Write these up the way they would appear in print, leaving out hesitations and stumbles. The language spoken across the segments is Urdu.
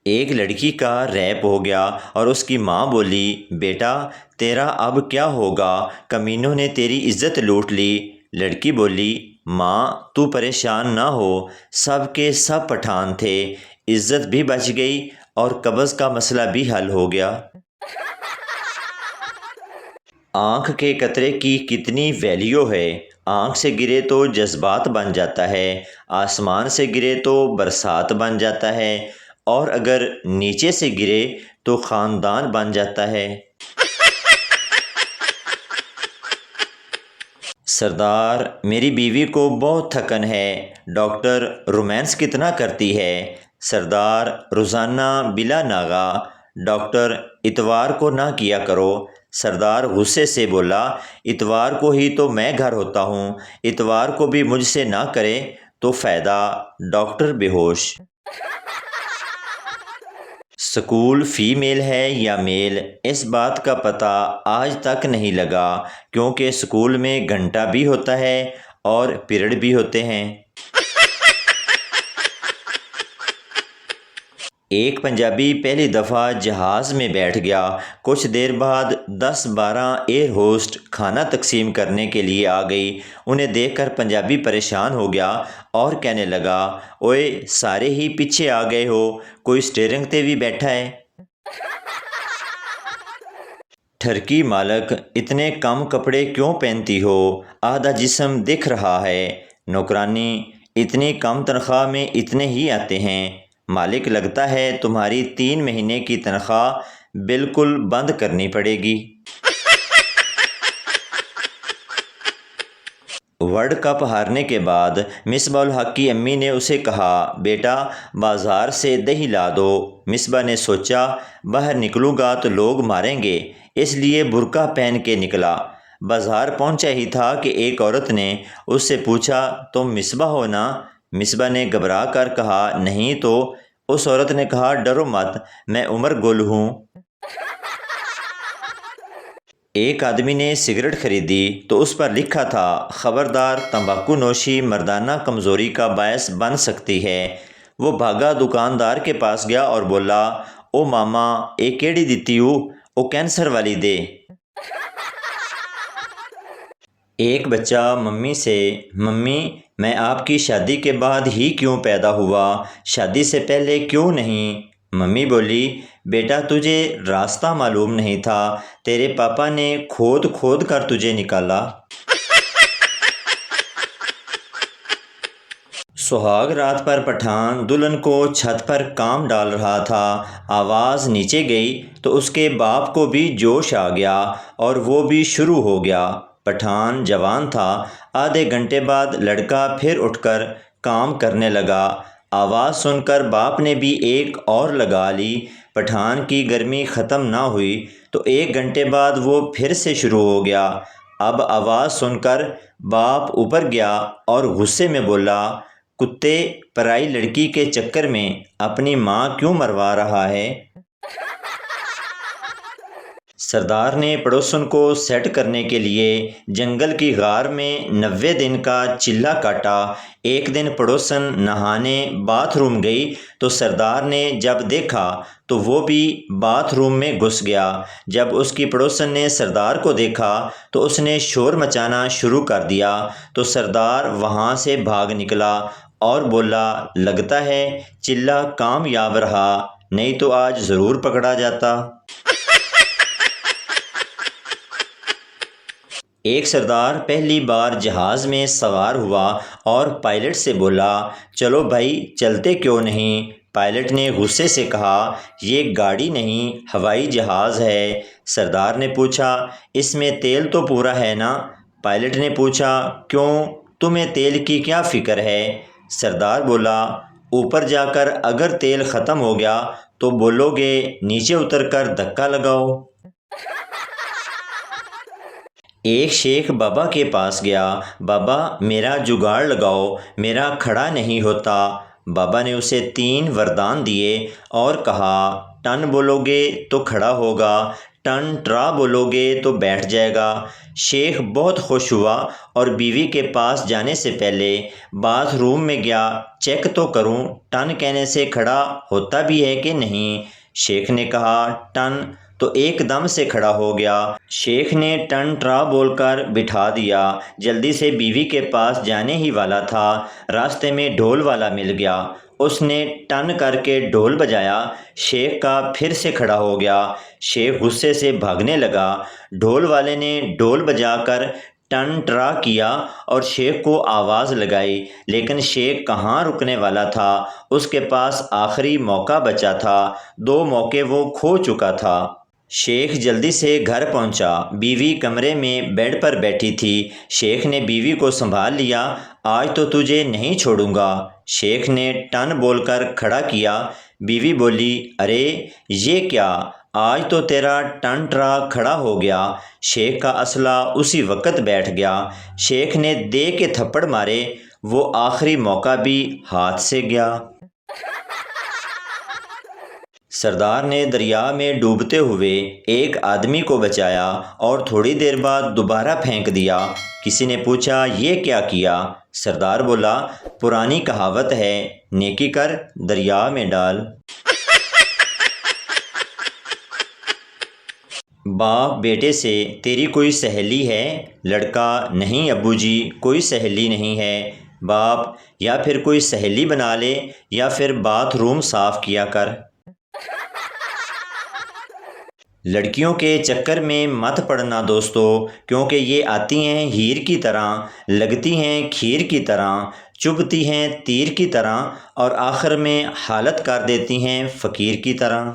ایک لڑکی کا ریپ ہو گیا اور اس کی ماں بولی، بیٹا تیرا اب کیا ہوگا، کمینوں نے تیری عزت لوٹ لی۔ لڑکی بولی، ماں تو پریشان نہ ہو، سب کے سب پٹھان تھے، عزت بھی بچ گئی اور قبض کا مسئلہ بھی حل ہو گیا۔ آنکھ کے قطرے کی کتنی ویلیو ہے، آنکھ سے گرے تو جذبات بن جاتا ہے، آسمان سے گرے تو برسات بن جاتا ہے، اور اگر نیچے سے گرے تو خاندان بن جاتا ہے۔ سردار میری بیوی کو بہت تھکن ہے، ڈاکٹر رومانس کتنا کرتی ہے؟ سردار روزانہ بلا ناغہ، ڈاکٹر اتوار کو نہ کیا کرو۔ سردار غصے سے بولا، اتوار کو ہی تو میں گھر ہوتا ہوں، اتوار کو بھی مجھ سے نہ کرے تو فائدہ۔ ڈاکٹر بے ہوش۔ سکول فیمیل ہے یا میل، اس بات کا پتہ آج تک نہیں لگا، کیونکہ سکول میں گھنٹہ بھی ہوتا ہے اور پیریڈ بھی ہوتے ہیں۔ ایک پنجابی پہلی دفعہ جہاز میں بیٹھ گیا، کچھ دیر بعد 10-12 ایئر ہوسٹ کھانا تقسیم کرنے کے لیے آ گئی۔ انہیں دیکھ کر پنجابی پریشان ہو گیا اور کہنے لگا، اوئے سارے ہی پیچھے آ گئے ہو، کوئی سٹیئرنگ تے بھی بیٹھا ہے؟ ٹھرکی مالک، اتنے کم کپڑے کیوں پہنتی ہو، آدھا جسم دکھ رہا ہے۔ نوکرانی، اتنی کم تنخواہ میں اتنے ہی آتے ہیں۔ مالک، لگتا ہے تمہاری 3 مہینے کی تنخواہ بالکل بند کرنی پڑے گی۔ ورلڈ کپ ہارنے کے بعد مصباح الحق کی امی نے اسے کہا، بیٹا بازار سے دہی لا دو۔ مصباح نے سوچا، باہر نکلوں گا تو لوگ ماریں گے، اس لیے برقع پہن کے نکلا۔ بازار پہنچا ہی تھا کہ ایک عورت نے اس سے پوچھا، تم مصباح ہو نا؟ مصباح نے گھبرا کر کہا، نہیں تو۔ اس عورت نے کہا، ڈرو مت، میں عمر گل ہوں۔ ایک آدمی نے سگریٹ خریدی تو اس پر لکھا تھا، خبردار تمباکو نوشی مردانہ کمزوری کا باعث بن سکتی ہے۔ وہ بھاگا دکاندار کے پاس گیا اور بولا، او ماما اے کیڑی دیتی ہو، او کینسر والی دے۔ ایک بچہ ممی سے، ممی میں آپ کی شادی کے بعد ہی کیوں پیدا ہوا، شادی سے پہلے کیوں نہیں؟ ممی بولی، بیٹا تجھے راستہ معلوم نہیں تھا، تیرے پاپا نے کھود کھود کر تجھے نکالا۔ سہاگ رات پر پٹھان دلہن کو چھت پر کام ڈال رہا تھا، آواز نیچے گئی تو اس کے باپ کو بھی جوش آ گیا اور وہ بھی شروع ہو گیا۔ پٹھان جوان تھا، آدھے گھنٹے بعد لڑکا پھر اٹھ کر کام کرنے لگا۔ آواز سن کر باپ نے بھی ایک اور لگا لی۔ پٹھان کی گرمی ختم نہ ہوئی تو 1 گھنٹے بعد وہ پھر سے شروع ہو گیا۔ اب آواز سن کر باپ اوپر گیا اور غصے میں بولا، کتے پرائی لڑکی کے چکر میں اپنی ماں کیوں مروا رہا ہے؟ سردار نے پڑوسن کو سیٹ کرنے کے لیے جنگل کی غار میں 90 دن کا چلہ کاٹا۔ ایک دن پڑوسن نہانے باتھ روم گئی تو سردار نے جب دیکھا تو وہ بھی باتھ روم میں گھس گیا۔ جب اس کی پڑوسن نے سردار کو دیکھا تو اس نے شور مچانا شروع کر دیا تو سردار وہاں سے بھاگ نکلا اور بولا، لگتا ہے چلہ کامیاب رہا، نہیں تو آج ضرور پکڑا جاتا۔ ایک سردار پہلی بار جہاز میں سوار ہوا اور پائلٹ سے بولا، چلو بھائی چلتے کیوں نہیں؟ پائلٹ نے غصے سے کہا، یہ گاڑی نہیں ہوائی جہاز ہے۔ سردار نے پوچھا، اس میں تیل تو پورا ہے نا؟ پائلٹ نے پوچھا، کیوں تمہیں تیل کی کیا فکر ہے؟ سردار بولا، اوپر جا کر اگر تیل ختم ہو گیا تو بولو گے نیچے اتر کر دھکا لگاؤ۔ ایک شیخ بابا کے پاس گیا، بابا میرا جگاڑ لگاؤ، میرا کھڑا نہیں ہوتا۔ بابا نے اسے 3 وردان دیے اور کہا، ٹن بولو گے تو کھڑا ہوگا، ٹن ٹرا بولو گے تو بیٹھ جائے گا۔ شیخ بہت خوش ہوا اور بیوی کے پاس جانے سے پہلے باتھ روم میں گیا، چیک تو کروں ٹن کہنے سے کھڑا ہوتا بھی ہے کہ نہیں۔ شیخ نے کہا ٹن، تو ایک دم سے کھڑا ہو گیا۔ شیخ نے ٹن ٹرا بول کر بٹھا دیا۔ جلدی سے بیوی کے پاس جانے ہی والا تھا، راستے میں ڈھول والا مل گیا۔ اس نے ٹن کر کے ڈھول بجایا، شیخ کا پھر سے کھڑا ہو گیا۔ شیخ غصے سے بھاگنے لگا۔ ڈھول والے نے ڈھول بجا کر ٹن ٹرا کیا اور شیخ کو آواز لگائی، لیکن شیخ کہاں رکنے والا تھا، اس کے پاس آخری موقع بچا تھا، 2 موقع وہ کھو چکا تھا۔ شیخ جلدی سے گھر پہنچا، بیوی کمرے میں بیڈ پر بیٹھی تھی۔ شیخ نے بیوی کو سنبھال لیا، آج تو تجھے نہیں چھوڑوں گا۔ شیخ نے ٹن بول کر کھڑا کیا۔ بیوی بولی ارے یہ کیا، آج تو تیرا ٹن ٹرا کھڑا ہو گیا۔ شیخ کا اسلحہ اسی وقت بیٹھ گیا۔ شیخ نے دے کے تھپڑ مارے، وہ آخری موقع بھی ہاتھ سے گیا۔ سردار نے دریا میں ڈوبتے ہوئے ایک آدمی کو بچایا اور تھوڑی دیر بعد دوبارہ پھینک دیا۔ کسی نے پوچھا یہ کیا کیا؟ سردار بولا پرانی کہاوت ہے، نیکی کر دریا میں ڈال۔ باپ بیٹے سے تیری کوئی سہیلی ہے؟ لڑکا نہیں ابو جی، کوئی سہیلی نہیں ہے۔ باپ یا پھر کوئی سہیلی بنا لے یا پھر باتھ روم صاف کیا کر۔ لڑکیوں کے چکر میں مت پڑنا دوستو، کیونکہ یہ آتی ہیں ہیر کی طرح، لگتی ہیں کھیر کی طرح، چبھتی ہیں تیر کی طرح اور آخر میں حالت کر دیتی ہیں فقیر کی طرح۔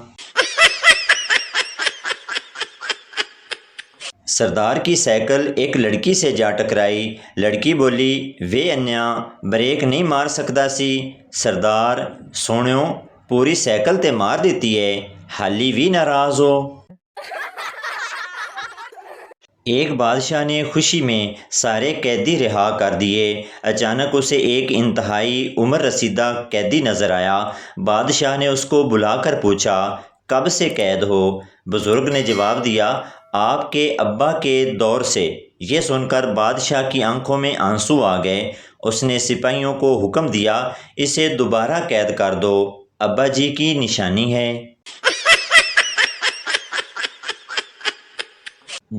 سردار کی سائیکل ایک لڑکی سے جا ٹکرائی۔ لڑکی بولی وے انیا بریک نہیں مار سکدا سی۔ سردار سونیو پوری سائیکل تے مار دیتی ہے، حالی بھی ناراض ہو۔ ایک بادشاہ نے خوشی میں سارے قیدی رہا کر دیے۔ اچانک اسے ایک انتہائی عمر رسیدہ قیدی نظر آیا۔ بادشاہ نے اس کو بلا کر پوچھا کب سے قید ہو؟ بزرگ نے جواب دیا آپ کے ابا کے دور سے۔ یہ سن کر بادشاہ کی آنکھوں میں آنسو آ گئے۔ اس نے سپاہیوں کو حکم دیا اسے دوبارہ قید کر دو، ابا جی کی نشانی ہے۔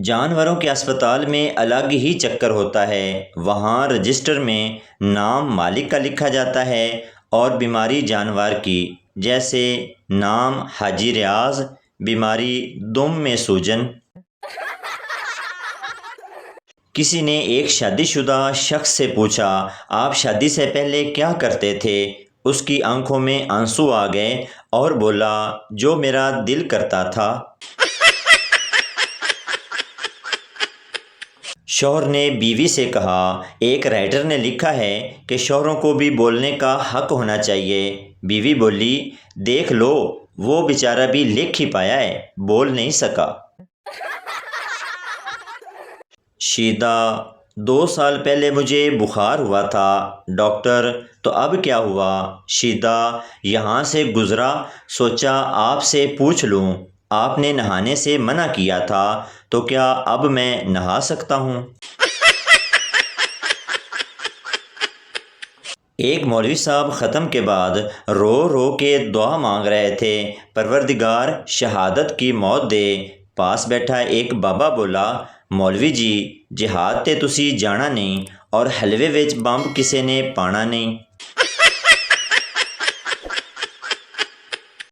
جانوروں کے اسپتال میں الگ ہی چکر ہوتا ہے۔ وہاں رجسٹر میں نام مالک کا لکھا جاتا ہے اور بیماری جانور کی، جیسے نام حاجی ریاض، بیماری دم میں سوجن۔ کسی نے ایک شادی شدہ شخص سے پوچھا آپ شادی سے پہلے کیا کرتے تھے؟ اس کی آنکھوں میں آنسو آ گئے اور بولا جو میرا دل کرتا تھا۔ شوہر نے بیوی سے کہا ایک رائٹر نے لکھا ہے کہ شوہروں کو بھی بولنے کا حق ہونا چاہیے۔ بیوی بولی دیکھ لو وہ بیچارہ بھی لکھ ہی پایا ہے، بول نہیں سکا۔ شیدا 2 سال پہلے مجھے بخار ہوا تھا ڈاکٹر، تو اب کیا ہوا؟ شیدا یہاں سے گزرا، سوچا آپ سے پوچھ لوں، آپ نے نہانے سے منع کیا تھا، تو کیا اب میں نہا سکتا ہوں؟ ایک مولوی صاحب ختم کے بعد رو رو کے دعا مانگ رہے تھے، پروردگار شہادت کی موت دے۔ پاس بیٹھا ایک بابا بولا مولوی جی جہاد تے تسی جانا نہیں اور حلوے وچ بمب کسے نے پانا نہیں۔